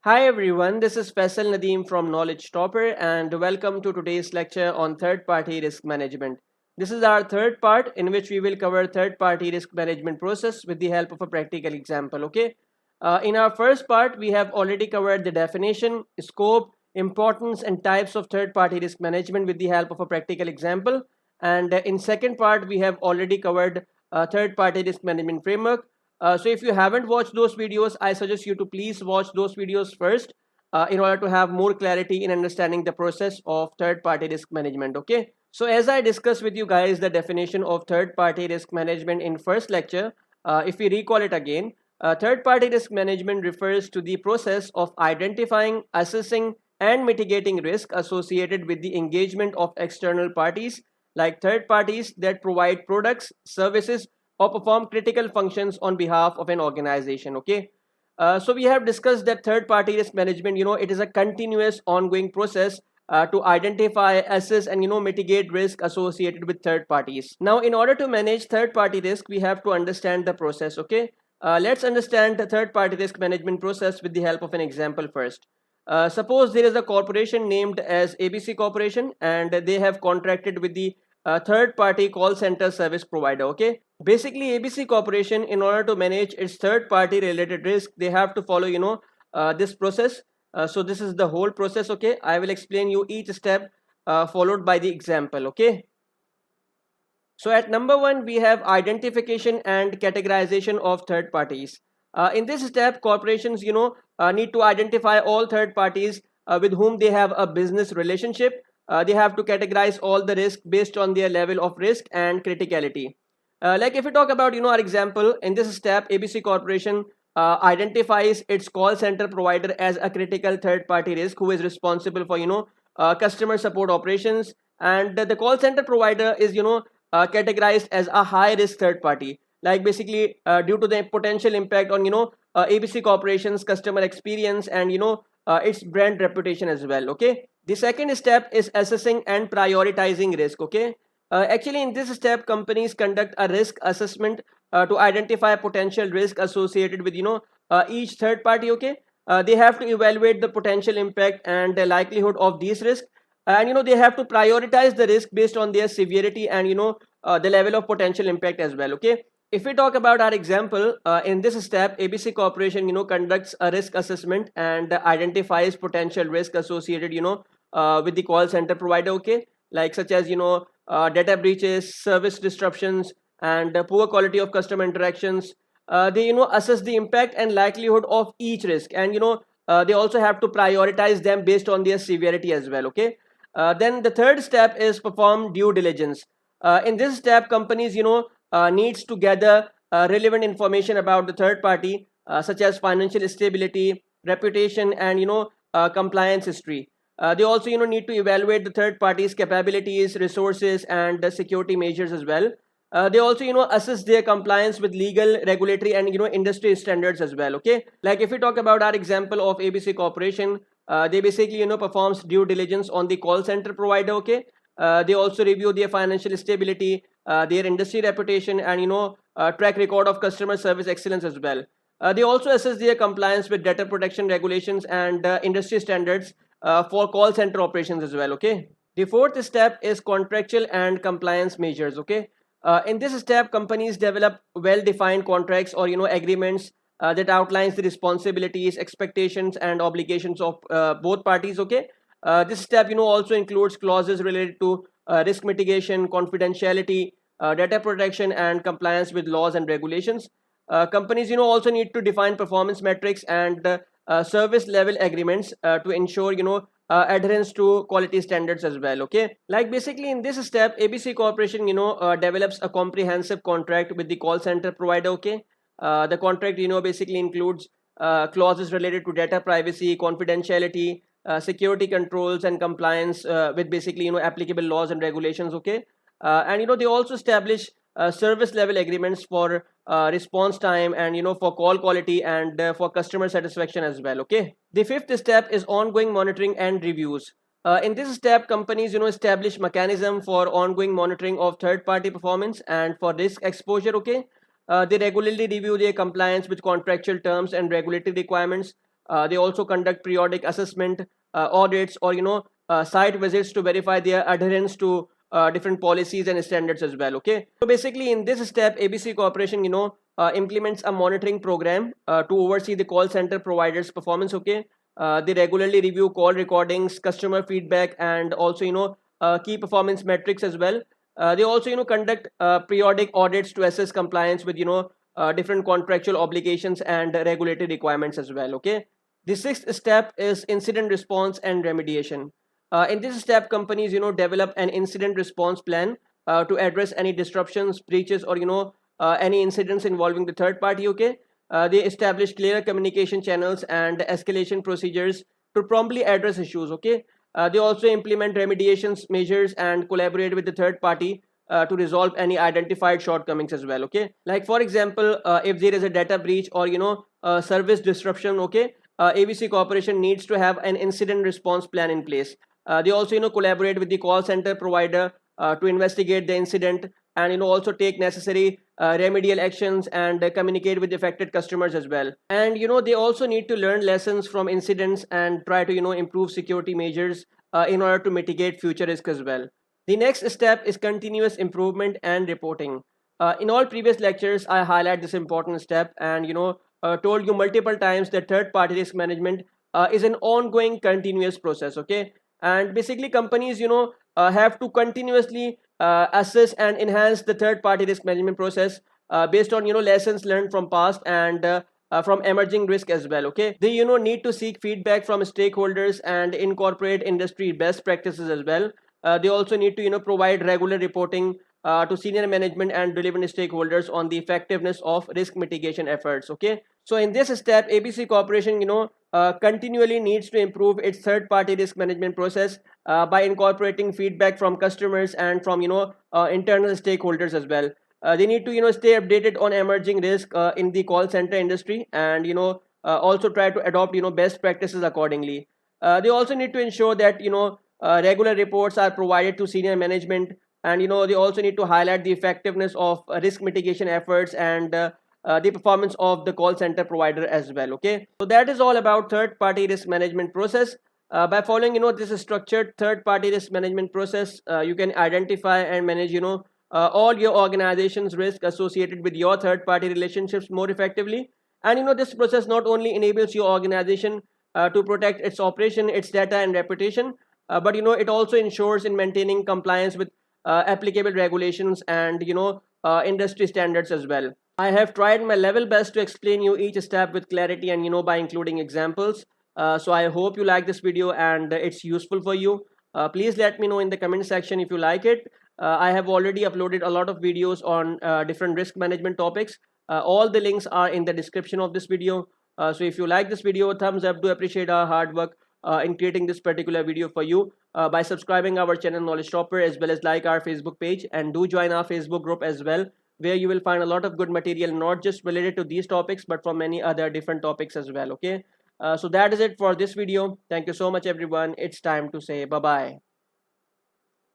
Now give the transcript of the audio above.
Hi everyone, this is Faisal Nadeem from Knowledge Topper and welcome to today's lecture on third-party risk management. This is our third part in which we will cover third-party risk management process with the help of a practical example. Okay. In our first part, we have already covered the definition, scope, importance and types of third-party risk management with the help of a practical example. And in second part, we have already covered third-party risk management framework. So if you haven't watched those videos, I suggest you to please watch those videos first in order to have more clarity in understanding the process of third-party risk management. Okay. So as I discussed with you guys the definition of third-party risk management in first lecture, if we recall it again, third-party risk management refers to the process of identifying, assessing, and mitigating risk associated with the engagement of external parties like third parties that provide products, services, or perform critical functions on behalf of an organization. Okay. So we have discussed that third party risk management, it is a continuous ongoing process to identify, assess and mitigate risk associated with third parties. Now in order to manage third party risk, we have to understand the process. Okay. Let's understand the third party risk management process with the help of an example first. Suppose there is a corporation named as ABC Corporation and they have contracted with the third party call center service provider. Okay. Basically ABC Corporation, in order to manage its third party related risk, they have to follow this process. So this is the whole process. Okay, I will explain you each step followed by the example. Okay. So at number one, we have identification and categorization of third parties. In this step, corporations, need to identify all third parties with whom they have a business relationship. They have to categorize all the risk based on their level of risk and criticality. Like if we talk about, our example, in this step, ABC Corporation identifies its call center provider as a critical third party risk who is responsible for, customer support operations. And the call center provider is, categorized as a high risk third party, like basically due to the potential impact on ABC Corporation's customer experience and its brand reputation as well. Okay. The second step is assessing and prioritizing risk. Okay. Actually in this step, companies conduct a risk assessment to identify potential risk associated with each third party. Okay. They have to evaluate the potential impact and the likelihood of these risks, and they have to prioritize the risk based on their severity and the level of potential impact as well. Okay. If we talk about our example, in this step, ABC Corporation conducts a risk assessment and identifies potential risk associated with the call center provider. Okay, like such as data breaches, service disruptions, and poor quality of customer interactions. They assess the impact and likelihood of each risk, and they also have to prioritize them based on their severity as well. Okay. Then the third step is perform due diligence. In this step, companies needs to gather relevant information about the third party, such as financial stability, reputation, and compliance history. They also need to evaluate the third party's capabilities, resources, and security measures as well. They also assess their compliance with legal, regulatory, and industry standards as well. Okay, like if we talk about our example of ABC Corporation, they basically performs due diligence on the call center provider. Okay. They also review their financial stability, their industry reputation, and track record of customer service excellence as well. They also assess their compliance with data protection regulations and industry standards for call center operations as well. Okay. The fourth step is contractual and compliance measures. Okay. In this step, companies develop well-defined contracts or agreements that outlines the responsibilities, expectations, and obligations of both parties. Okay. This step also includes clauses related to risk mitigation, confidentiality, data protection, and compliance with laws and regulations. Companies also need to define performance metrics and service level agreements to ensure adherence to quality standards as well. Okay, like basically in this step, ABC Corporation develops a comprehensive contract with the call center provider. Okay. The contract basically includes clauses related to data privacy, confidentiality, security controls, and compliance with basically applicable laws and regulations. Okay. And they also establish service level agreements for response time and for call quality and for customer satisfaction as well. Okay. The fifth step is ongoing monitoring and reviews. In this step, companies establish mechanism for ongoing monitoring of third party performance and for risk exposure. Okay. They regularly review their compliance with contractual terms and regulatory requirements. They also conduct periodic assessment, audits, or site visits to verify their adherence to different policies and standards as well. Okay, so basically in this step, ABC Corporation implements a monitoring program to oversee the call center providers performance. Okay, they regularly review call recordings, customer feedback, and also key performance metrics as well. They also conduct periodic audits to assess compliance with different contractual obligations and regulatory requirements as well. Okay, the sixth step is incident response and remediation. In this step, companies develop an incident response plan to address any disruptions, breaches, or any incidents involving the third party. Okay, they establish clear communication channels and escalation procedures to promptly address issues. Okay, they also implement remediation measures and collaborate with the third party to resolve any identified shortcomings as well. Okay, like for example, if there is a data breach or service disruption, okay, ABC Corporation needs to have an incident response plan in place. They also collaborate with the call center provider to investigate the incident, and also take necessary remedial actions and communicate with affected customers as well. And they also need to learn lessons from incidents and try to improve security measures in order to mitigate future risk as well. The next step is continuous improvement and reporting. In all previous lectures, I highlight this important step, and told you multiple times that third party risk management is an ongoing continuous process. Okay, and basically companies have to continuously assess and enhance the third party risk management process based on lessons learned from past and from emerging risk as well. Okay, they need to seek feedback from stakeholders and incorporate industry best practices as well. They also need to provide regular reporting to senior management and relevant stakeholders on the effectiveness of risk mitigation efforts. Okay, so in this step, ABC Corporation continually needs to improve its third party risk management process by incorporating feedback from customers and from internal stakeholders as well. They need to stay updated on emerging risk in the call center industry, and also try to adopt best practices accordingly. They also need to ensure that regular reports are provided to senior management, and they also need to highlight the effectiveness of risk mitigation efforts and the performance of the call center provider as well. Okay, so that is all about third party risk management process. By following this structured third party risk management process, you can identify and manage all your organization's risk associated with your third party relationships more effectively. And this process not only enables your organization to protect its operation, its data and reputation, but it also ensures in maintaining compliance with applicable regulations and industry standards as well. I have tried my level best to explain you each step with clarity and by including examples. So I hope you like this video and it's useful for you. Please let me know in the comment section if you like it. I have already uploaded a lot of videos on different risk management topics. All the links are in the description of this video. So if you like this video, thumbs up. Do appreciate our hard work in creating this particular video for you by subscribing our channel Knowledge Topper, as well as like our Facebook page, and do join our Facebook group as well, where you will find a lot of good material not just related to these topics but from many other different topics as well. Okay, so that is it for this video. Thank you so much everyone. It's time to say bye bye.